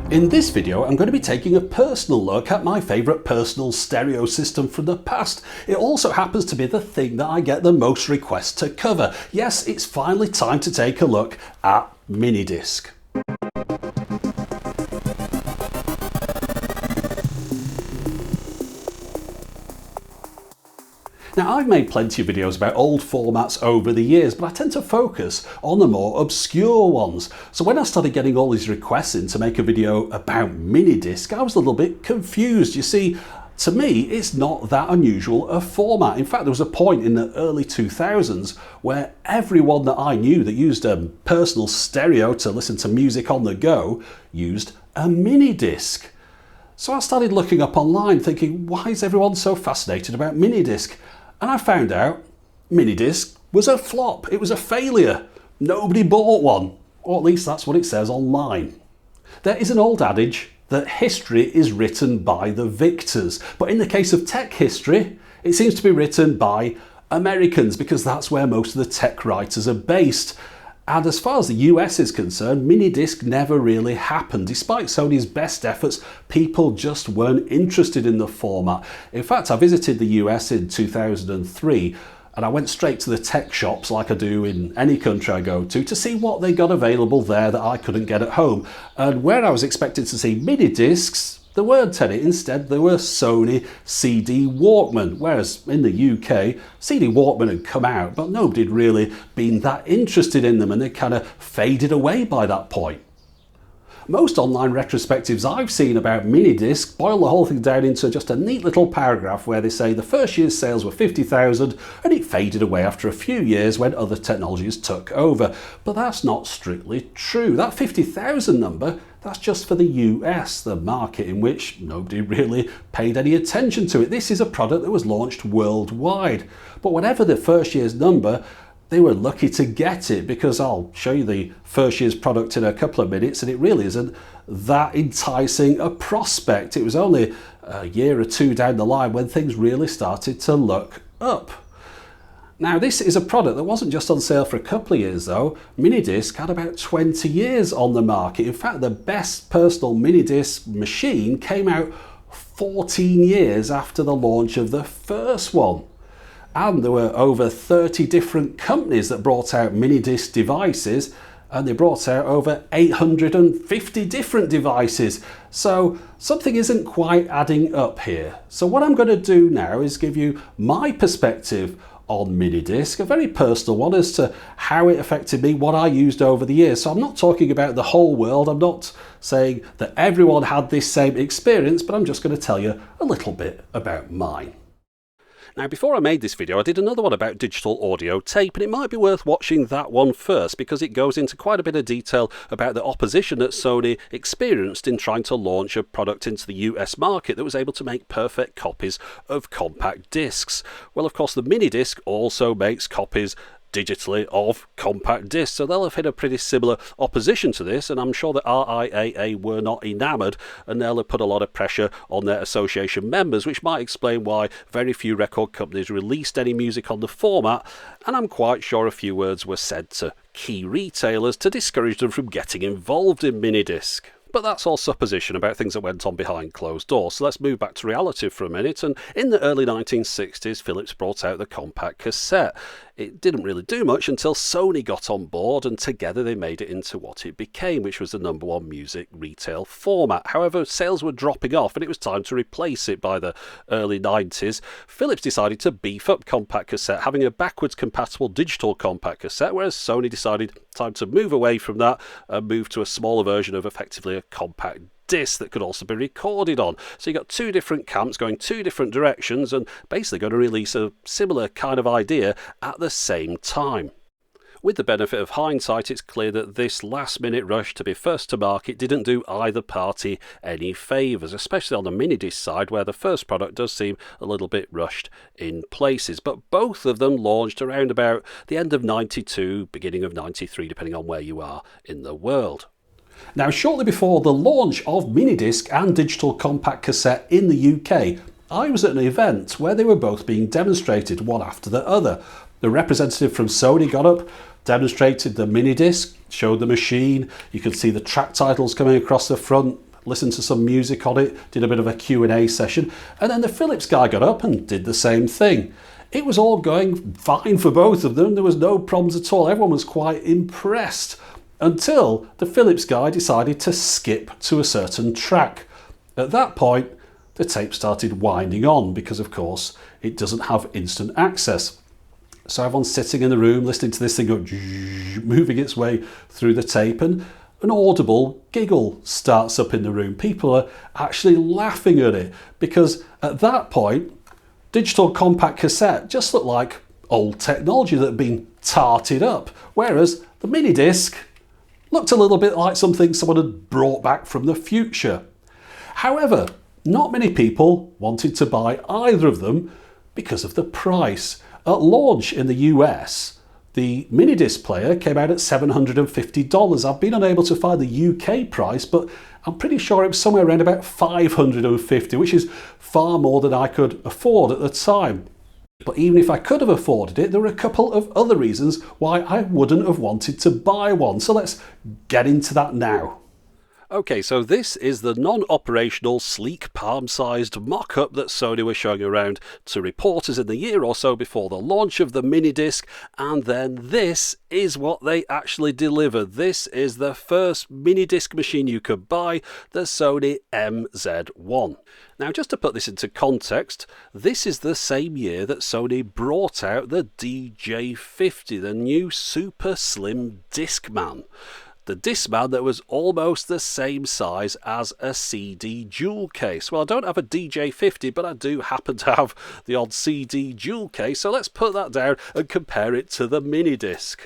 In this video, I'm going to be taking a personal look at my favourite personal stereo system from the past. It also happens to be the thing that I get the most requests to cover. Yes, it's finally time to take a look at Minidisc. Now, I've made plenty of videos about old formats over the years, but I tend to focus on the more obscure ones. So when I started getting all these requests in to make a video about Minidisc, I was a little bit confused. You see, to me, it's not that unusual a format. In fact, there was a point in the early 2000s where everyone that I knew that used a personal stereo to listen to music on the go used a Minidisc. So I started looking up online thinking, why is everyone so fascinated about Minidisc? And I found out Minidisc was a flop. It was a failure. Nobody bought one. Or at least that's what it says online. There is an old adage that history is written by the victors. But in the case of tech history, it seems to be written by Americans because that's where most of the tech writers are based. And as far as the US is concerned, Minidisc never really happened. Despite Sony's best efforts, people just weren't interested in the format. In fact, I visited the US in 2003 and I went straight to the tech shops like I do in any country I go to see what they got available there that I couldn't get at home. And where I was expected to see Minidiscs, there weren't any. Instead, there were Sony CD Walkman, whereas in the UK, CD Walkman had come out, but nobody had really been that interested in them and they kind of faded away by that point. Most online retrospectives I've seen about Minidisc boil the whole thing down into just a neat little paragraph where they say the first year's sales were 50,000 and it faded away after a few years when other technologies took over. But that's not strictly true. That 50,000 number, that's just for the US, the market in which nobody really paid any attention to it. This is a product that was launched worldwide. But whatever the first year's number, they were lucky to get it because I'll show you the first year's product in a couple of minutes and it really isn't that enticing a prospect. It was only a year or two down the line when things really started to look up. Now, this is a product that wasn't just on sale for a couple of years though. Minidisc had about 20 years on the market. In fact, the best personal Minidisc machine came out 14 years after the launch of the first one. And there were over 30 different companies that brought out Minidisc devices and they brought out over 850 different devices. So something isn't quite adding up here. So what I'm going to do now is give you my perspective on Minidisc, a very personal one as to how it affected me, what I used over the years. So I'm not talking about the whole world. I'm not saying that everyone had this same experience, but I'm just going to tell you a little bit about mine. Now, before I made this video, I did another one about digital audio tape, and it might be worth watching that one first because it goes into quite a bit of detail about the opposition that Sony experienced in trying to launch a product into the US market that was able to make perfect copies of compact discs. Well, of course, the Minidisc also makes copies digitally of compact discs, so they'll have hit a pretty similar opposition to this, and I'm sure that RIAA were not enamoured and they'll have put a lot of pressure on their association members, which might explain why very few record companies released any music on the format, and I'm quite sure a few words were said to key retailers to discourage them from getting involved in Minidisc. But that's all supposition about things that went on behind closed doors, so let's move back to reality for a minute. And in the early 1960s, Philips brought out the compact cassette. It didn't really do much until Sony got on board, and together they made it into what it became, which was the #1 music retail format. However, sales were dropping off and it was time to replace it by the early 90s. Philips decided to beef up compact cassette, having a backwards compatible digital compact cassette, whereas Sony decided time to move away from that and move to a smaller version of effectively a compact disc that could also be recorded on. So you got two different camps going two different directions and basically going to release a similar kind of idea at the same time. With the benefit of hindsight, it's clear that this last-minute rush to be first to market didn't do either party any favours, especially on the Minidisc side, where the first product does seem a little bit rushed in places. But both of them launched around about the end of 92, beginning of 93, depending on where you are in the world. Now, shortly before the launch of Minidisc and digital compact cassette in the UK, I was at an event where they were both being demonstrated, one after the other. The representative from Sony got up, demonstrated the Minidisc, showed the machine. You could see the track titles coming across the front, listened to some music on it, did a bit of a Q&A session, and then the Philips guy got up and did the same thing. It was all going fine for both of them. There was no problems at all. Everyone was quite impressed until the Philips guy decided to skip to a certain track. At that point, the tape started winding on because, of course, it doesn't have instant access. So everyone's sitting in the room listening to this thing go moving its way through the tape, and an audible giggle starts up in the room. People are actually laughing at it because at that point, digital compact cassette just looked like old technology that had been tarted up, whereas the mini disc looked a little bit like something someone had brought back from the future. However, not many people wanted to buy either of them because of the price. At launch in the US, the Minidisc player came out at $750. I've been unable to find the UK price, but I'm pretty sure it was somewhere around about $550, which is far more than I could afford at the time. But even if I could have afforded it, there were a couple of other reasons why I wouldn't have wanted to buy one. So let's get into that now. Okay, so this is the non-operational, sleek, palm-sized mock-up that Sony was showing around to reporters in the year or so before the launch of the Minidisc, and then this is what they actually delivered. This is the first Minidisc machine you could buy, the Sony MZ1. Now, just to put this into context, this is the same year that Sony brought out the DJ50, the new super slim Discman. The Discman that was almost the same size as a CD jewel case. Well, I don't have a DJ50, but I do happen to have the odd CD jewel case, so let's put that down and compare it to the Minidisc.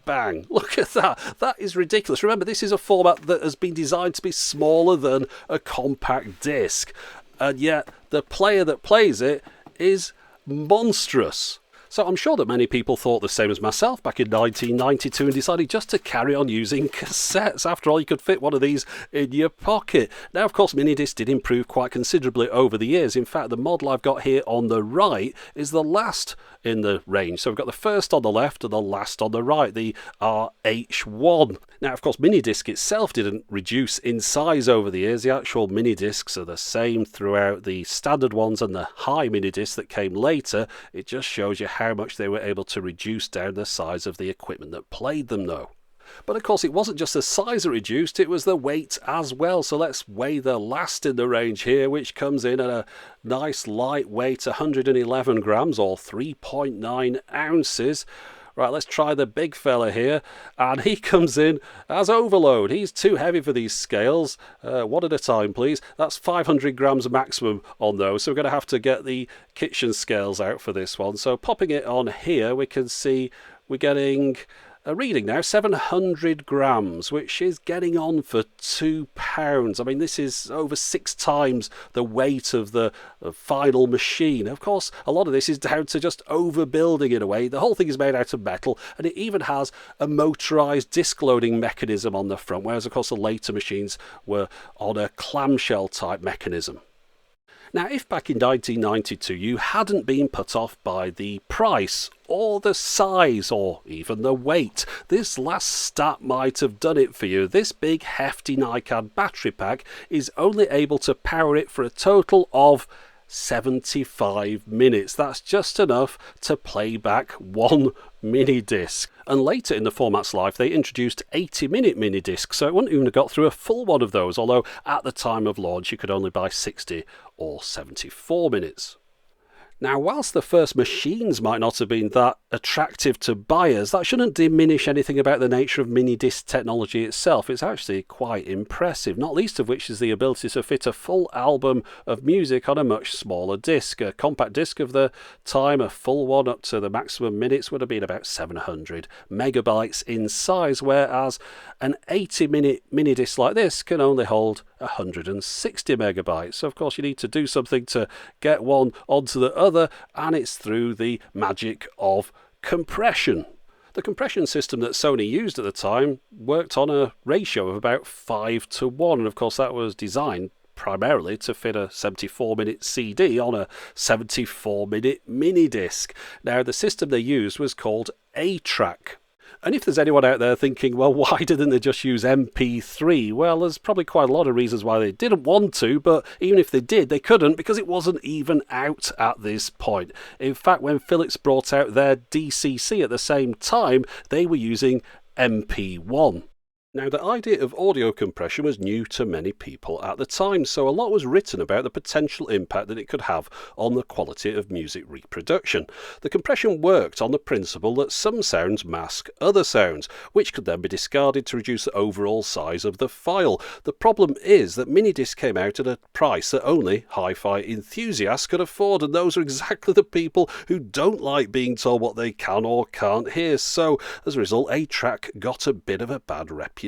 Bang! Look at that. That is ridiculous. Remember, this is a format that has been designed to be smaller than a compact disc, and yet the player that plays it is monstrous. So I'm sure that many people thought the same as myself back in 1992 and decided just to carry on using cassettes. After all, you could fit one of these in your pocket. Now, of course, Minidisc did improve quite considerably over the years. In fact, the model I've got here on the right is the last in the range. So we've got the first on the left and the last on the right, the RH1. Now, of course, Minidisc itself didn't reduce in size over the years. The actual Minidiscs are the same throughout the standard ones and the high Minidisc that came later. It just shows you how much they were able to reduce down the size of the equipment that played them, though. But of course, it wasn't just the size that reduced, it was the weight as well. So let's weigh the last in the range here, which comes in at a nice lightweight 111 grams or 3.9 ounces. Right, let's try the big fella here, and he comes in as overload. He's too heavy for these scales. One at a time, please. That's 500 grams maximum on those, so we're going to have to get the kitchen scales out for this one. So popping it on here, we can see we're getting a reading now, 700 grams, which is getting on for £2. I mean, this is over 6 times the weight of the final machine. Of course, a lot of this is down to just overbuilding in a way. The whole thing is made out of metal, and it even has a motorised disc loading mechanism on the front, whereas, of course, the later machines were on a clamshell type mechanism. Now, if back in 1992 you hadn't been put off by the price or the size or even the weight, this last stat might have done it for you. This big hefty Nikon battery pack is only able to power it for a total of 75 minutes. That's just enough to play back one mini disc. And later in the format's life, they introduced 80-minute mini discs, so it wouldn't even have got through a full one of those, although at the time of launch you could only buy 60 or 74 minutes. Now, whilst the first machines might not have been that attractive to buyers, that shouldn't diminish anything about the nature of mini-disc technology itself. It's actually quite impressive, not least of which is the ability to fit a full album of music on a much smaller disc. A compact disc of the time, a full one up to the maximum minutes, would have been about 700 megabytes in size, whereas an 80-minute mini-disc like this can only hold 160 megabytes. So of course you need to do something to get one onto the other, and it's through the magic of compression. The compression system that Sony used at the time worked on a ratio of about 5:1, and of course that was designed primarily to fit a 74-minute CD on a 74-minute mini disc. Now, the system they used was called ATRAC. And if there's anyone out there thinking, well, why didn't they just use MP3? Well, there's probably quite a lot of reasons why they didn't want to, but even if they did, they couldn't because it wasn't even out at this point. In fact, when Philips brought out their DCC at the same time, they were using MP1. Now, the idea of audio compression was new to many people at the time, so a lot was written about the potential impact that it could have on the quality of music reproduction. The compression worked on the principle that some sounds mask other sounds, which could then be discarded to reduce the overall size of the file. The problem is that Minidisc came out at a price that only hi-fi enthusiasts could afford, and those are exactly the people who don't like being told what they can or can't hear, so as a result, ATRAC got a bit of a bad reputation.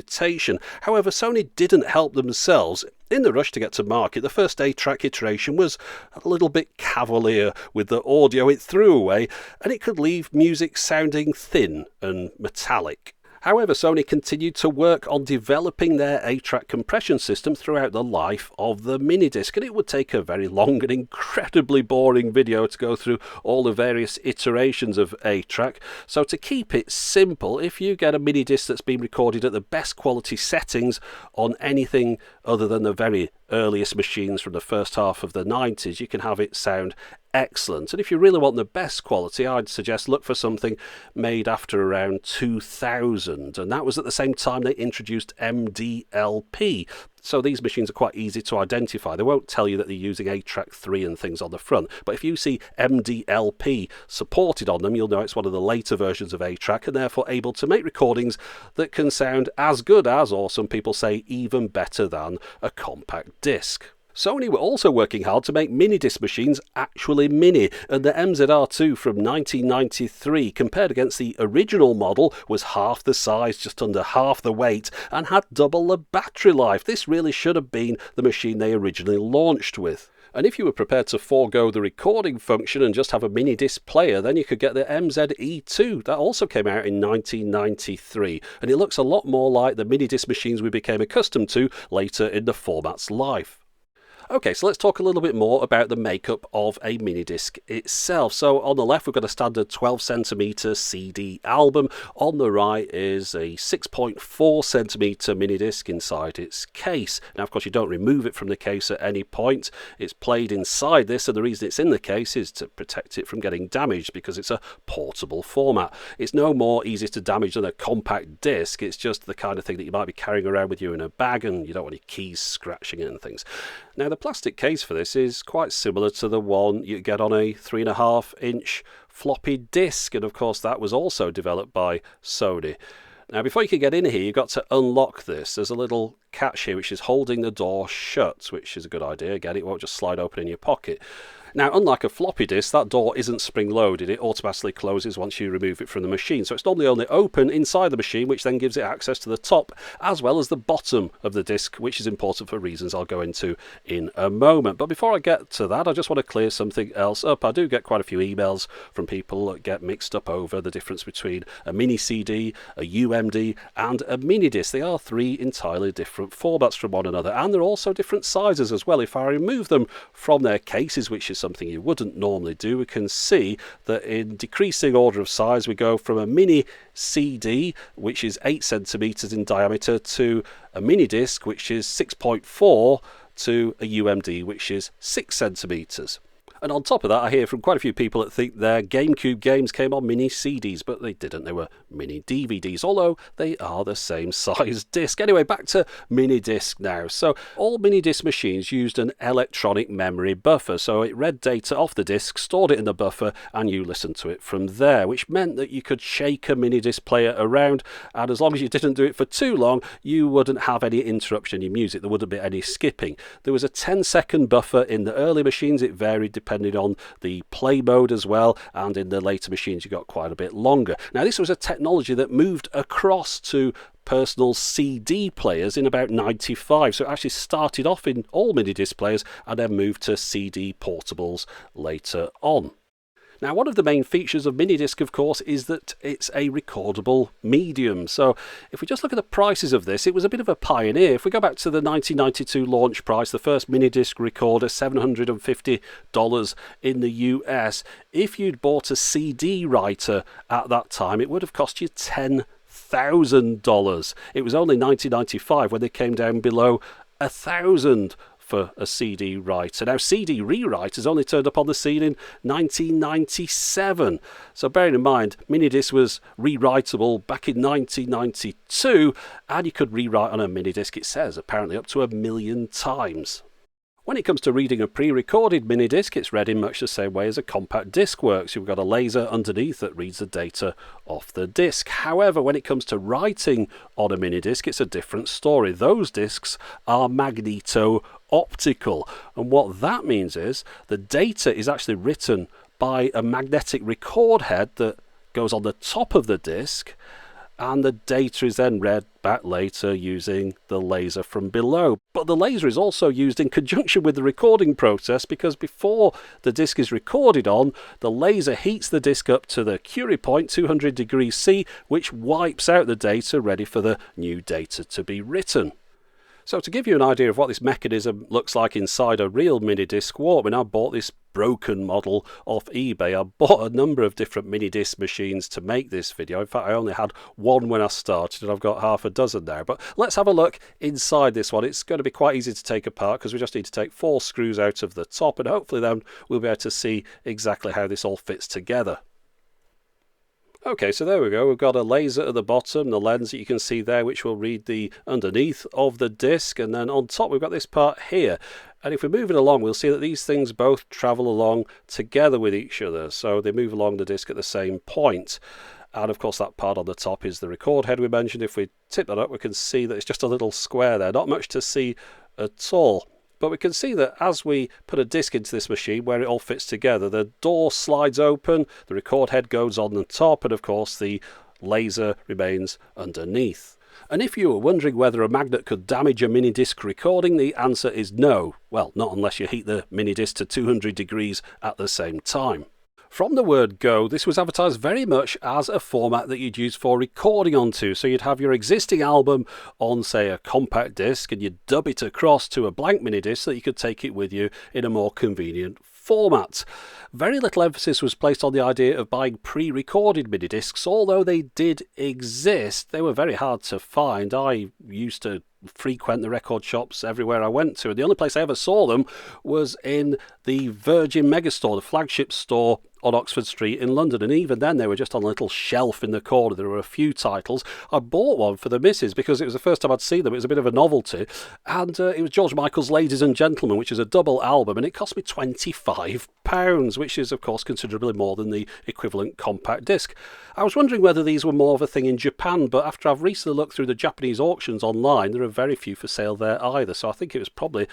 However, Sony didn't help themselves. In the rush to get to market, the first ATRAC iteration was a little bit cavalier with the audio it threw away, and it could leave music sounding thin and metallic. However, Sony continued to work on developing their ATRAC compression system throughout the life of the Minidisc, and it would take a very long and incredibly boring video to go through all the various iterations of ATRAC. So to keep it simple, if you get a Minidisc that's been recorded at the best quality settings on anything other than the very earliest machines from the first half of the 90s, you can have it sound excellent. And if you really want the best quality, I'd suggest look for something made after around 2000, and that was at the same time they introduced MDLP. So these machines are quite easy to identify. They won't tell you that they're using ATRAC 3 and things on the front, but if you see MDLP supported on them, you'll know it's one of the later versions of ATRAC, and therefore able to make recordings that can sound as good as, or some people say even better than, a compact disc. Sony were also working hard to make Minidisc machines actually mini, and the MZR2 from 1993 compared against the original model was half the size, just under half the weight, and had double the battery life. This really should have been the machine they originally launched with. And if you were prepared to forego the recording function and just have a Minidisc player, then you could get the MZE2. That also came out in 1993, and it looks a lot more like the Minidisc machines we became accustomed to later in the format's life. Okay, so let's talk a little bit more about the makeup of a Minidisc itself. So on the left, we've got a standard 12cm CD album. On the right is a 6.4cm Minidisc inside its case. Now, of course, you don't remove it from the case at any point. It's played inside this, and the reason it's in the case is to protect it from getting damaged because it's a portable format. It's no more easy to damage than a compact disc. It's just the kind of thing that you might be carrying around with you in a bag, and you don't want your keys scratching it and things. Now, the plastic case for this is quite similar to the one you get on a 3.5-inch floppy disk, and of course that was also developed by Sony. Now, before you can get in here, you've got to unlock this. There's a little catch here which is holding the door shut, which is a good idea. Again, it won't just slide open in your pocket. Now, unlike a floppy disk, that door isn't spring-loaded. It automatically closes once you remove it from the machine. So it's normally only open inside the machine, which then gives it access to the top as well as the bottom of the disk, which is important for reasons I'll go into in a moment. But before I get to that, I just want to clear something else up. I do get quite a few emails from people that get mixed up over the difference between a mini CD, a UMD, and a Minidisc. They are three entirely different formats from one another, and they're also different sizes as well. If I remove them from their cases, which is something you wouldn't normally do, we can see that in decreasing order of size we go from a mini CD, which is 8 centimeters in diameter, to a mini disc, which is 6.4, to a UMD, which is 6 centimeters. And on top of that, I hear from quite a few people that think their GameCube games came on mini CDs, but they didn't. They were mini DVDs, although they are the same size disc. Anyway, back to Minidisc now. So all Minidisc machines used an electronic memory buffer. So it read data off the disc, stored it in the buffer, and you listened to it from there, which meant that you could shake a Minidisc player around, and as long as you didn't do it for too long, you wouldn't have any interruption in your music. There wouldn't be any skipping. There was a 10-second buffer in the early machines. It varied depending on the play mode as well, and in the later machines you got quite a bit longer. Now, this was a technology that moved across to personal CD players in about 95, so it actually started off in all Minidisc players and then moved to CD portables later on. Now, one of the main features of Minidisc, of course, is that it's a recordable medium. So if we just look at the prices of this, it was a bit of a pioneer. If we go back to the 1992 launch price, the first Minidisc recorder, $750 in the US. If you'd bought a CD writer at that time, it would have cost you $10,000. $1,000. It was only 1995 when they came down below 1,000 for a CD writer. Now, CD rewriters only turned up on the scene in 1997. So bearing in mind, Minidisc was rewritable back in 1992, and you could rewrite on a Minidisc, it says, apparently up to 1 million times. When it comes to reading a pre-recorded minidisc, it's read in much the same way as a compact disc works. You've got a laser underneath that reads the data off the disc. However, when it comes to writing on a minidisc, it's a different story. Those discs are magneto-optical, and what that means is the data is actually written by a magnetic record head that goes on the top of the disc, and the data is then read back later using the laser from below. But the laser is also used in conjunction with the recording process, because before the disc is recorded on, the laser heats the disc up to the Curie point, 200 degrees C, which wipes out the data ready for the new data to be written. So to give you an idea of what this mechanism looks like inside a real minidisc Walkman, I bought this broken model off eBay. I bought a number of different minidisc machines to make this video. In fact, I only had one when I started, and I've got half a dozen now. But let's have a look inside this one. It's going to be quite easy to take apart because we just need to take 4 screws out of the top, and hopefully then we'll be able to see exactly how this all fits together. Okay, so there we go. We've got a laser at the bottom, the lens that you can see there, which will read the underneath of the disc, and then on top we've got this part here. And if we move it along, we'll see that these things both travel along together with each other, so they move along the disc at the same point. And of course that part on the top is the record head we mentioned. If we tip that up, we can see that it's just a little square there, not much to see at all. But we can see that as we put a disc into this machine where it all fits together, the door slides open, the record head goes on the top, and of course the laser remains underneath. And if you were wondering whether a magnet could damage a minidisc recording, the answer is no. Well, not unless you heat the minidisc to 200 degrees at the same time. From the word go, this was advertised very much as a format that you'd use for recording onto. So you'd have your existing album on, say, a compact disc, and you'd dub it across to a blank minidisc so that you could take it with you in a more convenient format. Very little emphasis was placed on the idea of buying pre-recorded minidiscs, although they did exist. They were very hard to find. I used to frequent the record shops everywhere I went to, and the only place I ever saw them was in the Virgin Megastore, the flagship store on Oxford Street in London, and even then they were just on a little shelf in the corner. There were a few titles. I bought one for the missus because it was the first time I'd seen them. It was a bit of a novelty, and it was George Michael's Ladies and Gentlemen, which is a double album, and it cost me £25, which is of course considerably more than the equivalent compact disc. I was wondering whether these were more of a thing in Japan, but after I've recently looked through the Japanese auctions online, there are very few for sale there either, so I think it was probably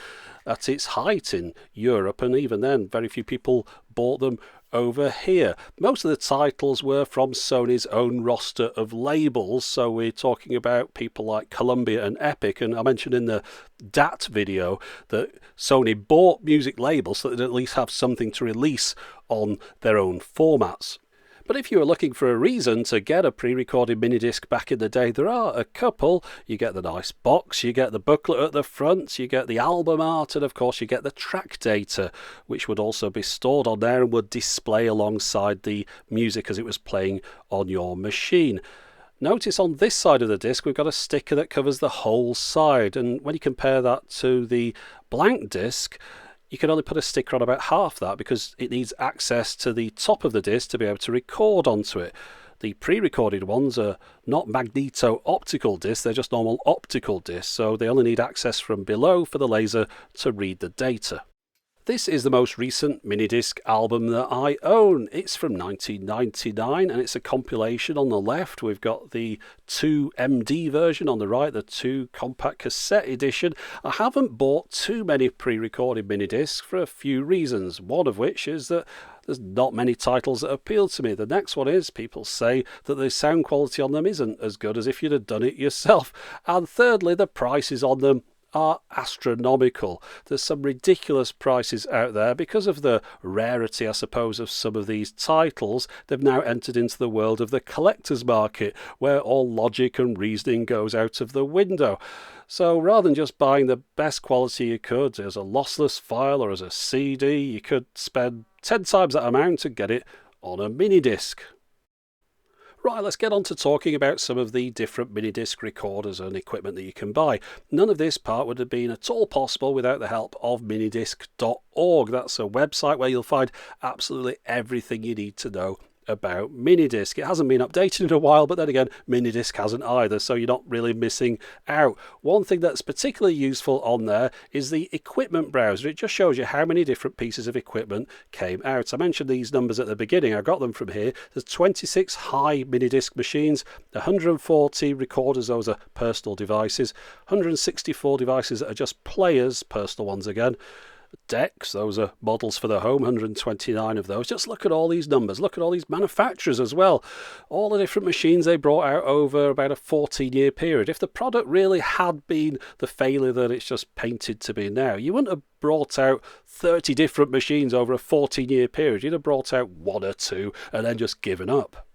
at its height in Europe, and even then very few people bought them over here. Most of the titles were from Sony's own roster of labels, so we're talking about people like Columbia and Epic, and I mentioned in the DAT video that Sony bought music labels so that they'd at least have something to release on their own formats. But if you were looking for a reason to get a pre-recorded minidisc back in the day, there are a couple. You get the nice box, you get the booklet at the front, you get the album art, and of course you get the track data, which would also be stored on there and would display alongside the music as it was playing on your machine. Notice on this side of the disc we've got a sticker that covers the whole side, and when you compare that to the blank disc, you can only put a sticker on about half that because it needs access to the top of the disc to be able to record onto it. The pre-recorded ones are not magneto-optical discs, they're just normal optical discs, so they only need access from below for the laser to read the data. This is the most recent minidisc album that I own. It's from 1999 and it's a compilation. On the left we've got the 2 MD version, on the right the 2 compact cassette edition. I haven't bought too many pre-recorded minidiscs for a few reasons, one of which is that there's not many titles that appeal to me. The next one is people say that the sound quality on them isn't as good as if you'd have done it yourself. And thirdly, the prices on them are astronomical. There's some ridiculous prices out there because of the rarity, I suppose, of some of these titles. They've now entered into the world of the collector's market, where all logic and reasoning goes out of the window. So rather than just buying the best quality you could as a lossless file or as a CD, you could spend 10 times that amount to get it on a mini disc. Right, let's get on to talking about some of the different Minidisc recorders and equipment that you can buy. None of this part would have been at all possible without the help of minidisc.org. That's a website where you'll find absolutely everything you need to know about Minidisc. It hasn't been updated in a while, but then again, Minidisc hasn't either, so you're not really missing out. One thing that's particularly useful on there is the equipment browser. It just shows you how many different pieces of equipment came out. I mentioned these numbers at the beginning. I got them from here. There's 26 high Minidisc machines, 140 recorders, those are personal devices, 164 devices that are just players, personal ones again. Decks, those are models for the home, 129 of those. Just look at all these numbers, look at all these manufacturers as well, all the different machines they brought out over about a 14-year period. If the product really had been the failure that it's just painted to be now, you wouldn't have brought out 30 different machines over a 14-year period. You'd have brought out one or two and then just given up.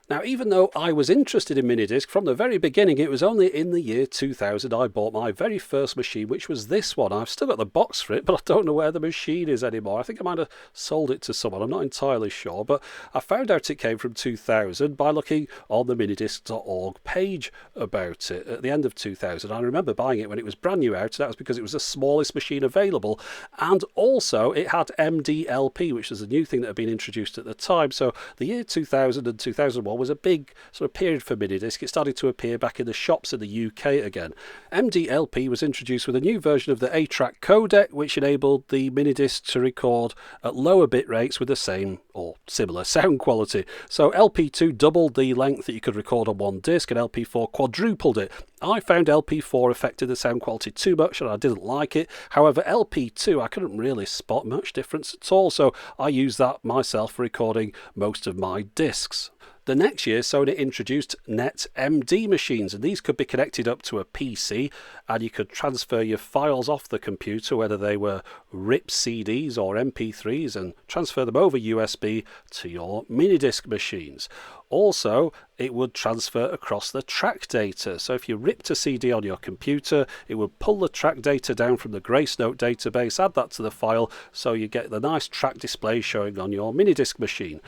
Now, even though I was interested in Minidisc from the very beginning, it was only in the year 2000 I bought my very first machine, which was this one. I've still got the box for it, but I don't know where the machine is anymore. I think I might have sold it to someone. I'm not entirely sure, but I found out it came from 2000 by looking on the minidisc.org page about it at the end of 2000. I remember buying it when it was brand new out. That was because it was the smallest machine available, and also it had MDLP, which is a new thing that had been introduced at the time. So the year 2000 and 2001 was a big sort of period for Minidisc. It started to appear back in the shops in the UK again. MDLP was introduced with a new version of the ATRAC codec, which enabled the Minidisc to record at lower bit rates with the same or similar sound quality. So LP2 doubled the length that you could record on one disc, and LP4 quadrupled it. I found LP4 affected the sound quality too much and I didn't like it. However, LP2 I couldn't really spot much difference at all, so I used that myself for recording most of my discs. The next year, Sony introduced NetMD machines, and these could be connected up to a PC, and you could transfer your files off the computer, whether they were RIP CDs or MP3s, and transfer them over USB to your Minidisc machines. Also, it would transfer across the track data. So if you ripped a CD on your computer, it would pull the track data down from the Grace Note database, add that to the file, so you get the nice track display showing on your Minidisc machine.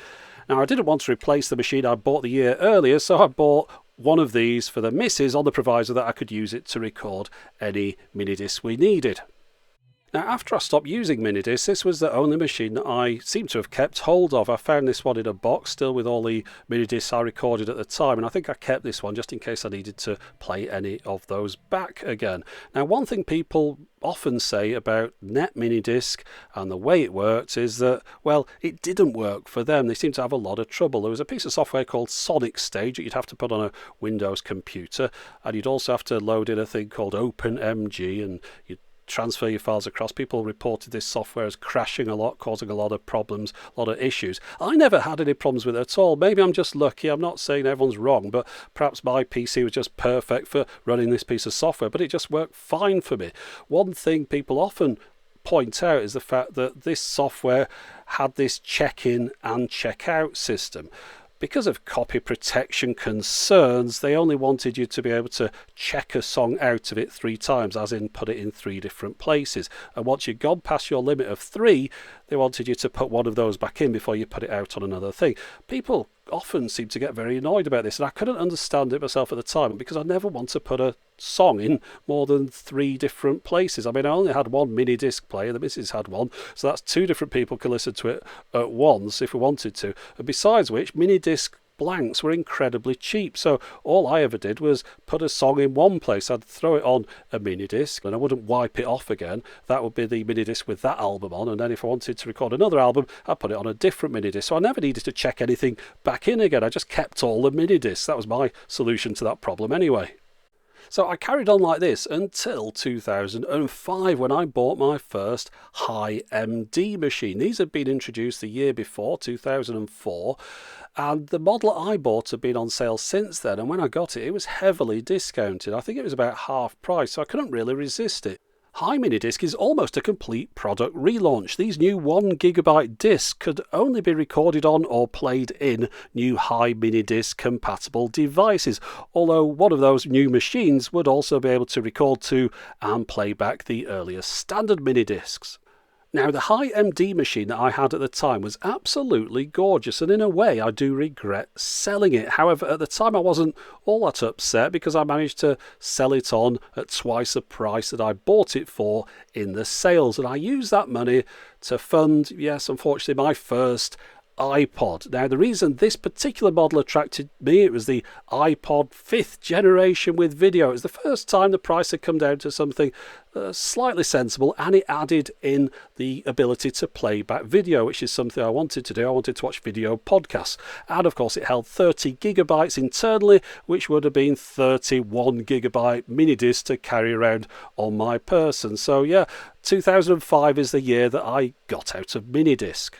Now, I didn't want to replace the machine I bought the year earlier, so I bought one of these for the missus on the proviso that I could use it to record any Minidisc we needed. Now, after I stopped using Minidisc, this was the only machine that I seem to have kept hold of. I found this one in a box, still with all the Minidiscs I recorded at the time, and I think I kept this one just in case I needed to play any of those back again. Now, one thing people often say about Net Minidisc and the way it worked is that, well, it didn't work for them. They seem to have a lot of trouble. There was a piece of software called Sonic Stage that you'd have to put on a Windows computer, and you'd also have to load in a thing called OpenMG, and you'd transfer your files across. People reported this software as crashing a lot, causing a lot of problems, a lot of issues. I never had any problems with it at all. Maybe I'm just lucky. I'm not saying everyone's wrong, but perhaps my PC was just perfect for running this piece of software, but it just worked fine for me. One thing people often point out is the fact that this software had this check-in and check-out system. Because of copy protection concerns, they only wanted you to be able to check a song out of it 3 times, as in put it in 3 different places. And once you'd gone past your limit of 3, they wanted you to put one of those back in before you put it out on another thing. People often seem to get very annoyed about this, and I couldn't understand it myself at the time because I never want to put a song in more than 3 different places. I mean, I only had one Minidisc player, the missus had one, so that's 2 different people can listen to it at once if we wanted to. And besides which, Minidisc blanks were incredibly cheap, so all I ever did was put a song in one place. I'd throw it on a Minidisc and I wouldn't wipe it off again. That would be the Minidisc with that album on, and then if I wanted to record another album, I'd put it on a different Minidisc. So I never needed to check anything back in again. I just kept all the Minidiscs. That was my solution to that problem anyway. So I carried on like this until 2005 when I bought my first high MD machine. These had been introduced the year before, 2004, and the model I bought had been on sale since then, and when I got it, it was heavily discounted. I think it was about half price, so I couldn't really resist it. High Minidisc is almost a complete product relaunch. These new 1GB discs could only be recorded on or played in new High Minidisc compatible devices, although one of those new machines would also be able to record to and play back the earlier standard Minidiscs. Now, the high MD machine that I had at the time was absolutely gorgeous, and in a way I do regret selling it. However, at the time I wasn't all that upset because I managed to sell it on at twice the price that I bought it for in the sales, and I used that money to fund, yes, unfortunately, my first iPod. Now, the reason this particular model attracted me, it was the iPod 5th generation with video. It was the first time the price had come down to something slightly sensible, and it added in the ability to play back video, which is something I wanted to do. I wanted to watch video podcasts, and of course it held 30 gigabytes internally, which would have been 31 gigabyte mini disc to carry around on my person. So yeah, 2005 is the year that I got out of mini disc.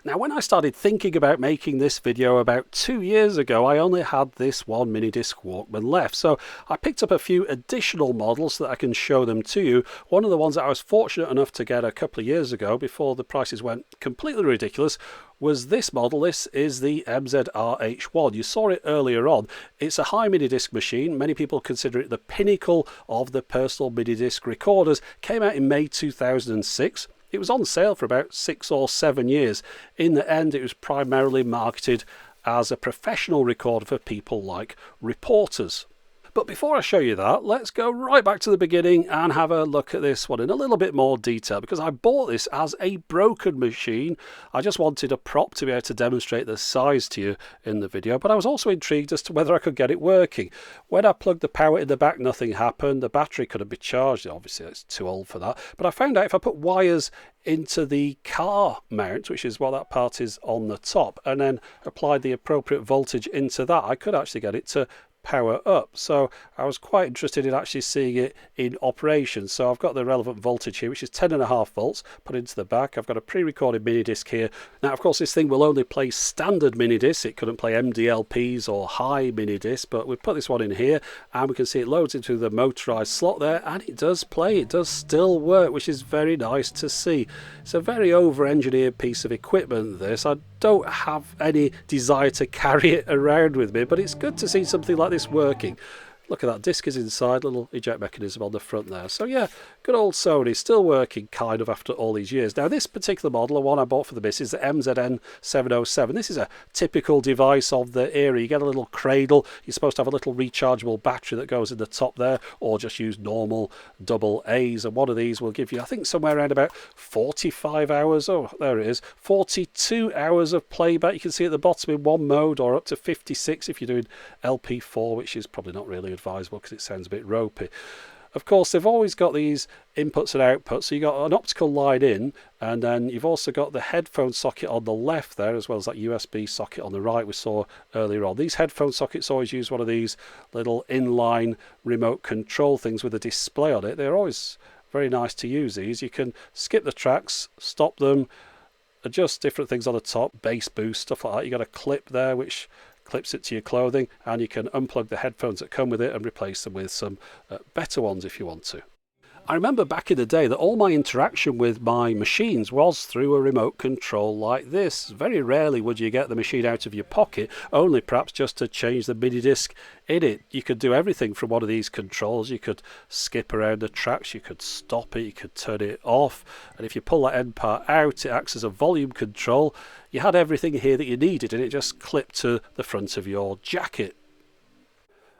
Now, when I started thinking about making this video about 2 years ago, I only had this one Minidisc Walkman left. So I picked up a few additional models so that I can show them to you. One of the ones that I was fortunate enough to get a couple of years ago, before the prices went completely ridiculous, was this model. This is the MZR-H1. You saw it earlier on. It's a high minidisc machine. Many people consider it the pinnacle of the personal minidisc recorders. Came out in May 2006. It was on sale for about 6 or 7 years. In the end, it was primarily marketed as a professional recorder for people like reporters. But before I show you that, let's go right back to the beginning and have a look at this one in a little bit more detail, because I bought this as a broken machine. I just wanted a prop to be able to demonstrate the size to you in the video, but I was also intrigued as to whether I could get it working. When I plugged the power in the back, nothing happened. The battery couldn't be charged. Obviously, it's too old for that. But I found out if I put wires into the car mount, which is what that part is on the top, and then applied the appropriate voltage into that, I could actually get it to power up. So I was quite interested in actually seeing it in operation. So I've got the relevant voltage here, which is 10.5 volts, put into the back. I've got a pre-recorded mini disc here. Now, of course, this thing will only play standard mini discs. It couldn't play MDLPs or high mini discs, but we put this one in here and we can see it loads into the motorized slot there, and it does play. It does still work, which is very nice to see. It's a very over-engineered piece of equipment, this. I don't have any desire to carry it around with me, but it's good to see something like this working. Look at that, disc is inside, little eject mechanism on the front there. So yeah, good old Sony, still working kind of after all these years. Now, this particular model, the one I bought for the miss, is the MZN-707. This is a typical device of the era. You get a little cradle. You're supposed to have a little rechargeable battery that goes in the top there, or just use normal double A's. And one of these will give you, I think, somewhere around about 45 hours. Oh, there it is. 42 hours of playback. You can see at the bottom in one mode, or up to 56 if you're doing LP4, which is probably not really advisable because it sounds a bit ropey. Of course, they've always got these inputs and outputs. So you've got an optical line in, and then you've also got the headphone socket on the left there, as well as that USB socket on the right we saw earlier on. These headphone sockets always use one of these little inline remote control things with a display on it. They're always very nice to use, these. You can skip the tracks, stop them, adjust different things on the top, bass boost, stuff like that. You've got a clip there which clips it to your clothing, and you can unplug the headphones that come with it and replace them with some better ones if you want to. I remember back in the day that all my interaction with my machines was through a remote control like this. Very rarely would you get the machine out of your pocket, only perhaps just to change the mini disc in it. You could do everything from one of these controls. You could skip around the tracks, you could stop it, you could turn it off, and if you pull that end part out, it acts as a volume control. You had everything here that you needed, and it just clipped to the front of your jacket.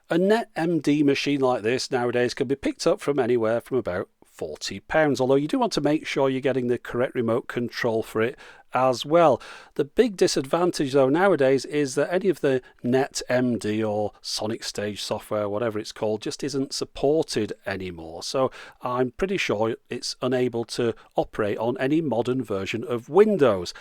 A net MD machine like this nowadays can be picked up from anywhere from about £40, although you do want to make sure you're getting the correct remote control for it as well. The big disadvantage though nowadays is that any of the net MD or Sonic Stage software, whatever it's called, just isn't supported anymore. So I'm pretty sure it's unable to operate on any modern version of Windows.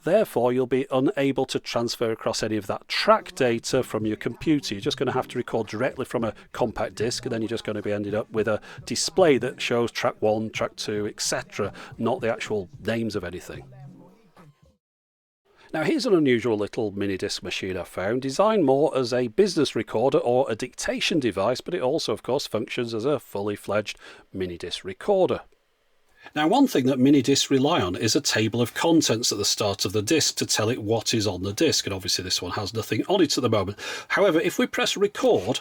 Therefore, you'll be unable to transfer across any of that track data from your computer. You're just going to have to record directly from a compact disc, and then you're just going to be ended up with a display that shows track 1, track 2, etc., not the actual names of anything. Now, here's an unusual little mini disc machine I found, designed more as a business recorder or a dictation device, but it also, of course, functions as a fully fledged mini disc recorder. Now, one thing that mini discs rely on is a table of contents at the start of the disc to tell it what is on the disc, and obviously this one has nothing on it at the moment. However, if we press record,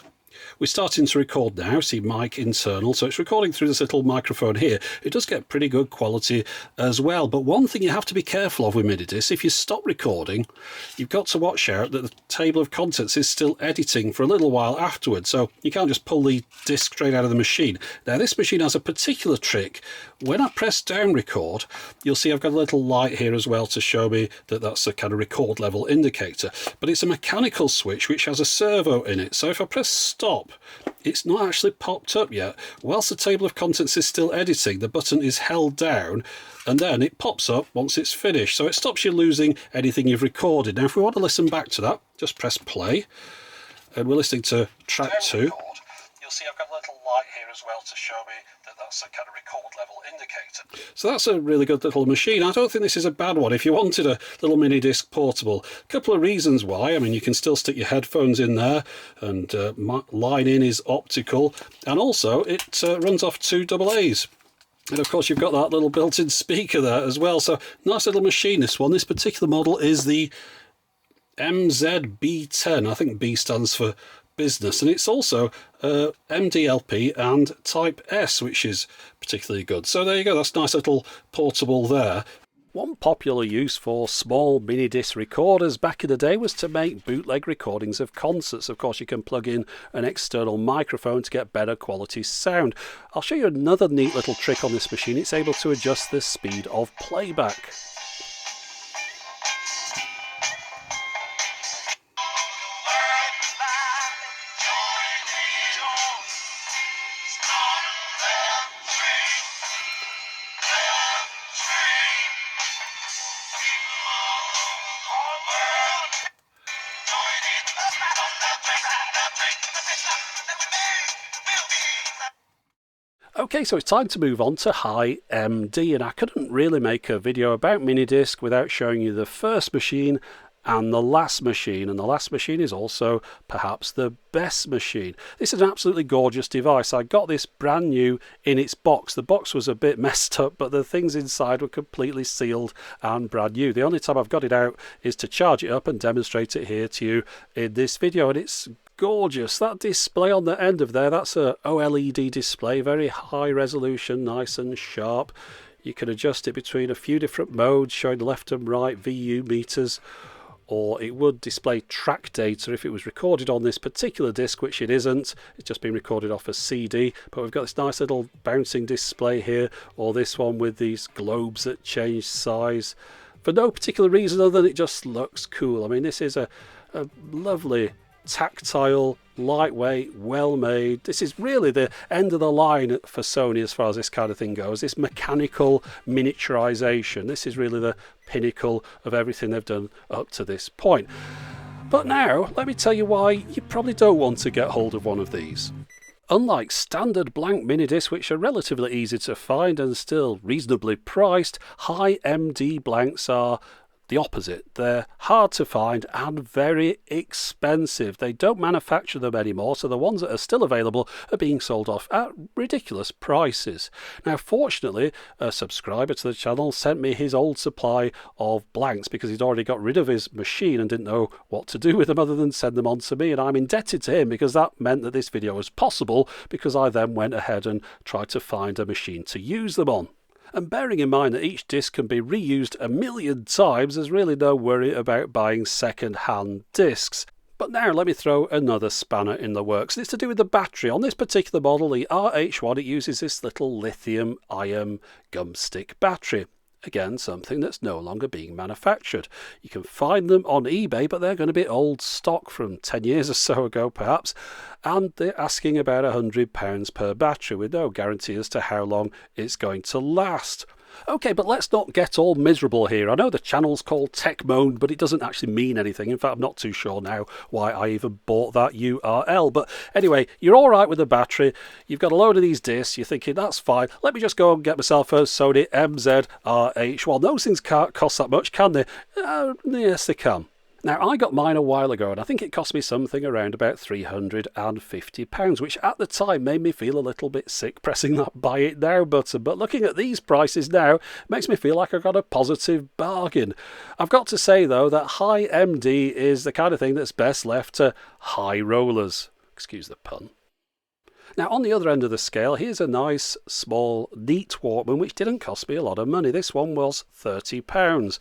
We're starting to record now, see mic internal, so it's recording through this little microphone here. It does get pretty good quality as well, but one thing you have to be careful of with Minidisc, if you stop recording, you've got to watch out that the table of contents is still editing for a little while afterwards, so you can't just pull the disc straight out of the machine. Now this machine has a particular trick. When I press down record, you'll see I've got a little light here as well to show me that that's a kind of record level indicator, but it's a mechanical switch which has a servo in it, so if I press stop, it's not actually popped up yet. Whilst the table of contents is still editing, the button is held down and then it pops up once it's finished, so it stops you losing anything you've recorded. Now if we want to listen back to that, just press play, and we're listening to track 2. You'll see I've got a little light here as well to show me that that's a kind of record level indicator. So that's a really good little machine. I don't think this is a bad one if you wanted a little Minidisc portable. A couple of reasons why. I mean, you can still stick your headphones in there, and line in is optical, and also it runs off 2 AA's. And of course you've got that little built-in speaker there as well. So nice little machine, this one. This particular model is the MZB10. I think B stands for business, and it's also MDLP and Type S, which is particularly good. So there you go, that's a nice little portable there. One popular use for small Minidisc recorders back in the day was to make bootleg recordings of concerts. Of course, you can plug in an external microphone to get better quality sound. I'll show you another neat little trick on this machine. It's able to adjust the speed of playback. Okay, so it's time to move on to High MD, and I couldn't really make a video about Minidisc without showing you the first machine and the last machine, and the last machine is also perhaps the best machine. This is an absolutely gorgeous device. I got this brand new in its box. The box was a bit messed up, but the things inside were completely sealed and brand new. The only time I've got it out is to charge it up and demonstrate it here to you in this video, and it's gorgeous. That display on the end of there, that's a OLED display, very high resolution, nice and sharp. You can adjust it between a few different modes, showing left and right VU meters, or it would display track data if it was recorded on this particular disc, which it isn't. It's just been recorded off a CD, but we've got this nice little bouncing display here, or this one with these globes that change size for no particular reason other than it just looks cool. I mean, this is a lovely, tactile, lightweight, well made. This is really the end of the line for Sony as far as this kind of thing goes. This mechanical miniaturization, this is really the pinnacle of everything they've done up to this point. But now let me tell you why you probably don't want to get hold of one of these. Unlike standard blank Minidiscs, which are relatively easy to find and still reasonably priced, High MD blanks are the opposite. They're hard to find and very expensive. They don't manufacture them anymore, so the ones that are still available are being sold off at ridiculous prices. Now, fortunately, a subscriber to the channel sent me his old supply of blanks because he'd already got rid of his machine and didn't know what to do with them other than send them on to me, and I'm indebted to him because that meant that this video was possible, because I then went ahead and tried to find a machine to use them on. And bearing in mind that each disc can be reused 1,000,000 times, there's really no worry about buying second-hand discs. But now let me throw another spanner in the works. It's to do with the battery. On this particular model, the RH1, it uses this little lithium-ion gumstick battery. Again, something that's no longer being manufactured. You can find them on eBay, but they're going to be old stock from 10 years or so ago, perhaps. And they're asking about £100 per battery with no guarantee as to how long it's going to last. Okay, but let's not get all miserable here. I know the channel's called Techmoan, but it doesn't actually mean anything. In fact, I'm not too sure now why I even bought that URL. But anyway, you're all right with the battery. You've got a load of these discs. You're thinking, that's fine. Let me just go and get myself a Sony MZ-RH1. Those things can't cost that much, can they? Yes, they can. Now, I got mine a while ago, and I think it cost me something around about £350, which at the time made me feel a little bit sick pressing that buy it now button. But looking at these prices now makes me feel like I got a positive bargain. I've got to say, though, that High MD is the kind of thing that's best left to high rollers. Excuse the pun. Now, on the other end of the scale, here's a nice, small, neat Walkman, which didn't cost me a lot of money. This one was £30,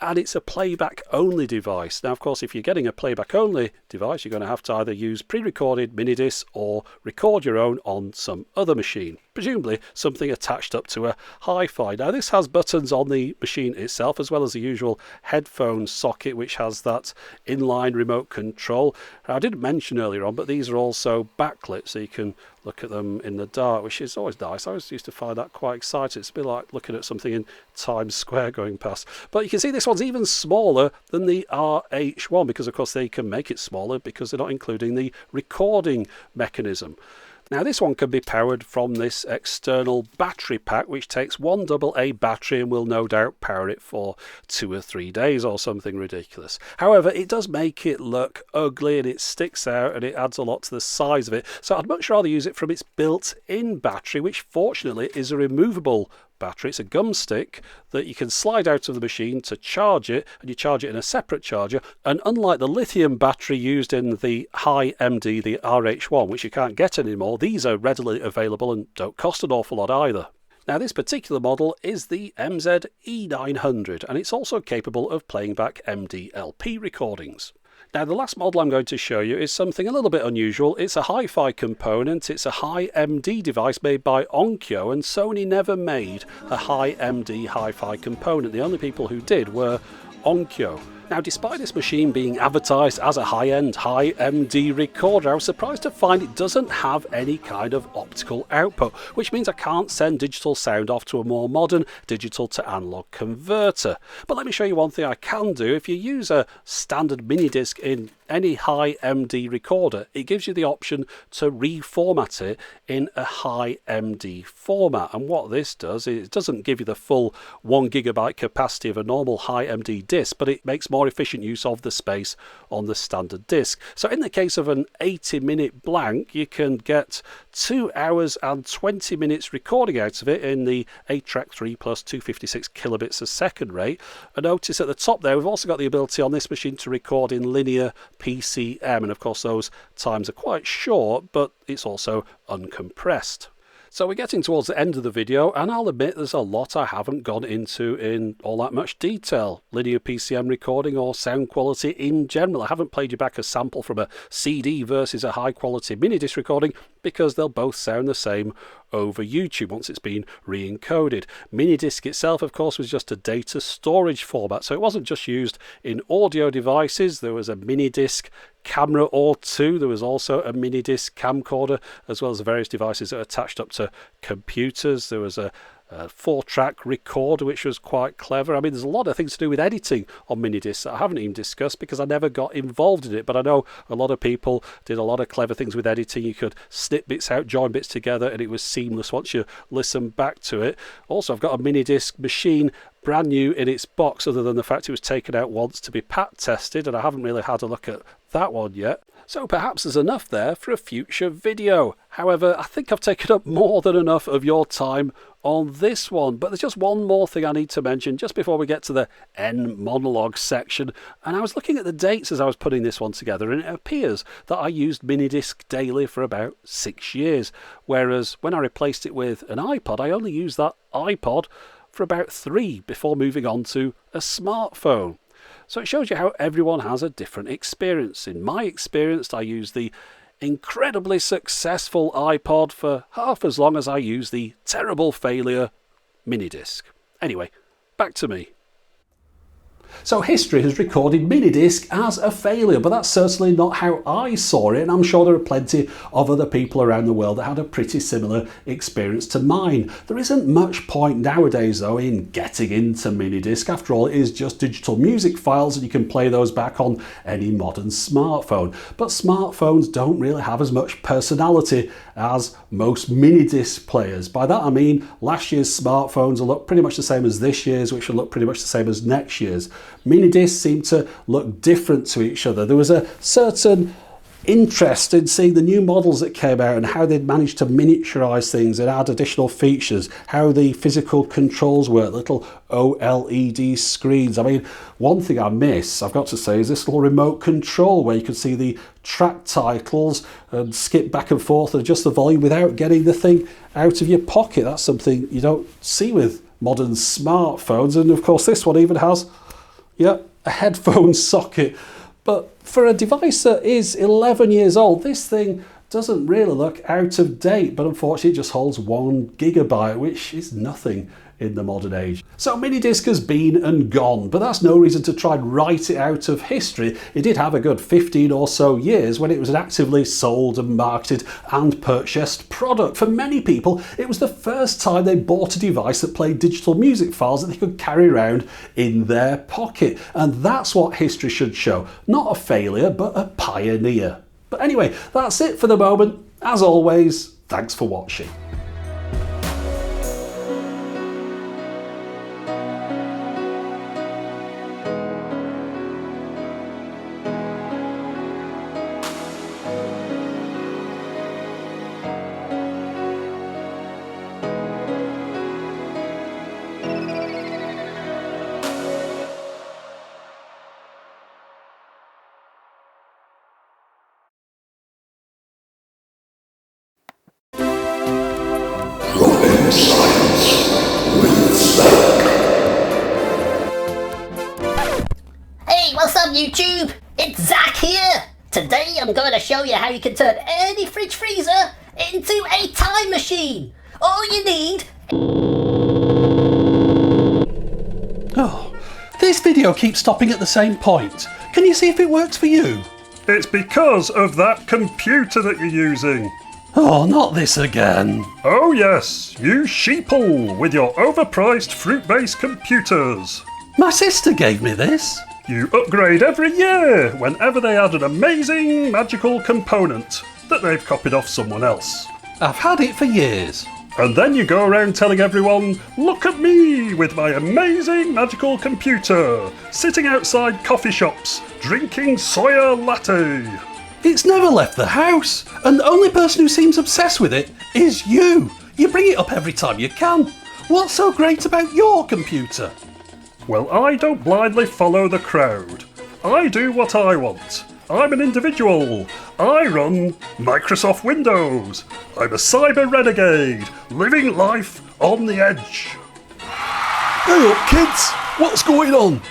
and it's a playback-only device. Now, of course, if you're getting a playback-only device, you're going to have to either use pre-recorded minidiscs or record your own on some other machine, presumably something attached up to a hi-fi. Now, this has buttons on the machine itself, as well as the usual headphone socket, which has that inline remote control. Now, I didn't mention earlier on, but these are also backlit, so you can look at them in the dark, which is always nice. I always used to find that quite exciting. It's a bit like looking at something in Times Square going past. But you can see this one's even smaller than the RH1, because of course they can make it smaller because they're not including the recording mechanism. Now, this one can be powered from this external battery pack, which takes one AA battery and will no doubt power it for 2 or 3 days or something ridiculous. However, it does make it look ugly, and it sticks out, and it adds a lot to the size of it. So I'd much rather use it from its built-in battery, which fortunately is a removable battery. It's a gum stick that you can slide out of the machine to charge it, and you charge it in a separate charger. And unlike the lithium battery used in the high MD, the RH1, which you can't get anymore, these are readily available and don't cost an awful lot either. Now, this particular model is the MZ-E900, and it's also capable of playing back MD LP recordings. Now, the last model I'm going to show you is something a little bit unusual. It's a hi-fi component. It's a high MD device made by Onkyo, and Sony never made a high MD hi-fi component. The only people who did were Onkyo. Now, despite this machine being advertised as a high-end, high MD recorder, I was surprised to find it doesn't have any kind of optical output, which means I can't send digital sound off to a more modern digital to analog converter. But let me show you one thing I can do. If you use a standard minidisc in any high MD recorder, it gives you the option to reformat it in a high MD format. And what this does is it doesn't give you the full 1 GB capacity of a normal high MD disc, but it makes more efficient use of the space on the standard disc. So in the case of an 80-minute blank, you can get 2 hours and 20 minutes recording out of it in the ATRAC 3 plus 256 kilobits a second rate. And notice at the top there, we've also got the ability on this machine to record in linear PCM, and of course those times are quite short, but it's also uncompressed. So we're getting towards the end of the video, and I'll admit there's a lot I haven't gone into in all that much detail. Linear PCM recording or sound quality in general. I haven't played you back a sample from a CD versus a high quality minidisc recording because they'll both sound the same over YouTube once it's been re-encoded. Minidisc itself, of course, was just a data storage format, so it wasn't just used in audio devices. There was a minidisc camera or two. There was also a minidisc camcorder, as well as the various devices that are attached up to computers. There was a 4-track recorder, which was quite clever. I mean, there's a lot of things to do with editing on minidiscs that I haven't even discussed because I never got involved in it, but I know a lot of people did a lot of clever things with editing. You could snip bits out, join bits together, and it was seamless once you listen back to it. Also, I've got a minidisc machine brand new in its box, other than the fact it was taken out once to be pat tested, and I haven't really had a look at that one yet. So perhaps there's enough there for a future video. However, I think I've taken up more than enough of your time on this one. But there's just one more thing I need to mention just before we get to the end monologue section. And I was looking at the dates as I was putting this one together, and it appears that I used minidisc daily for about 6 years. Whereas when I replaced it with an iPod, I only used that iPod for about 3 before moving on to a smartphone. So it shows you how everyone has a different experience. In my experience, I used the incredibly successful iPod for half as long as I used the terrible failure minidisc. Anyway, back to me. So history has recorded minidisc as a failure, but that's certainly not how I saw it, and I'm sure there are plenty of other people around the world that had a pretty similar experience to mine. There isn't much point nowadays though in getting into minidisc. After all, it is just digital music files and you can play those back on any modern smartphone. But smartphones don't really have as much personality as most minidisc players. By that I mean last year's smartphones will look pretty much the same as this year's, which will look pretty much the same as next year's. Minidiscs seem to look different to each other. There was a certain interest in seeing the new models that came out and how they'd managed to miniaturize things and add additional features, how the physical controls work, little OLED screens. I mean, one thing I miss, I've got to say, is this little remote control where you can see the track titles and skip back and forth and adjust the volume without getting the thing out of your pocket. That's something you don't see with modern smartphones. And of course this one even has, yeah, a headphone socket. But for a device that is 11 years old, this thing doesn't really look out of date, but unfortunately it just holds 1 gigabyte, which is nothing in the modern age. So Minidisc has been and gone, but that's no reason to try and write it out of history. It did have a good 15 or so years when it was an actively sold and marketed and purchased product. For many people, it was the first time they bought a device that played digital music files that they could carry around in their pocket. And that's what history should show. Not a failure, but a pioneer. But anyway, that's it for the moment. As always, thanks for watching. Hey, what's up YouTube? It's Zach here! Today I'm going to show you how you can turn any fridge freezer into a time machine. All you need... Oh, this video keeps stopping at the same point. Can you see if it works for you? It's because of that computer that you're using. Oh, not this again. Oh yes, you sheeple with your overpriced fruit-based computers. My sister gave me this. You upgrade every year whenever they add an amazing magical component that they've copied off someone else. I've had it for years. And then you go around telling everyone, look at me with my amazing magical computer, sitting outside coffee shops, drinking soya latte. It's never left the house, and the only person who seems obsessed with it is you. You bring it up every time you can. What's so great about your computer? Well, I don't blindly follow the crowd. I do what I want. I'm an individual. I run Microsoft Windows. I'm a cyber renegade, living life on the edge. Hey up, kids. What's going on?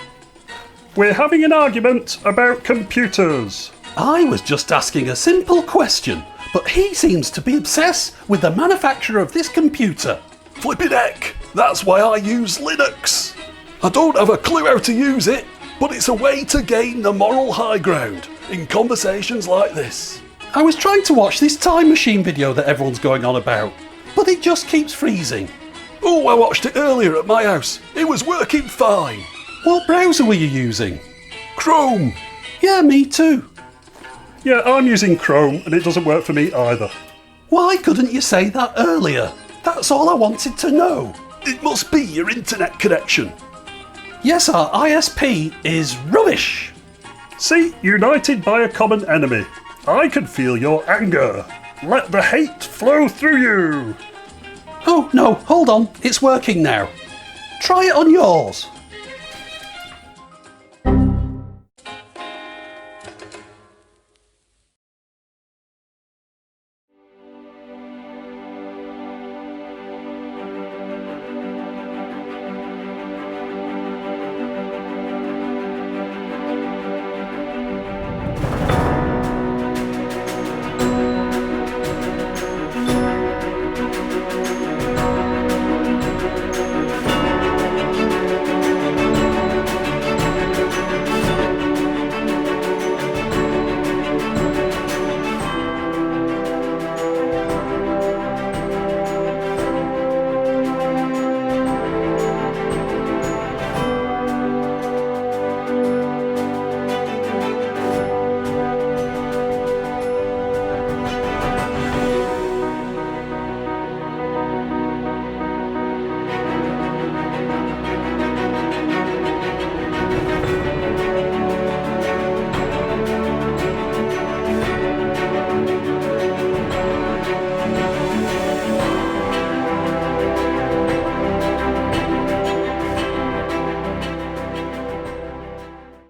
We're having an argument about computers. I was just asking a simple question, but he seems to be obsessed with the manufacturer of this computer. Flippin' heck, that's why I use Linux. I don't have a clue how to use it, but it's a way to gain the moral high ground in conversations like this. I was trying to watch this time machine video that everyone's going on about, but it just keeps freezing. Oh, I watched it earlier at my house. It was working fine. What browser were you using? Chrome. Yeah, me too. Yeah, I'm using Chrome and it doesn't work for me either. Why couldn't you say that earlier? That's all I wanted to know. It must be your internet connection. Yes, our ISP is rubbish. See, united by a common enemy. I can feel your anger. Let the hate flow through you. Oh no, hold on, it's working now. Try it on yours.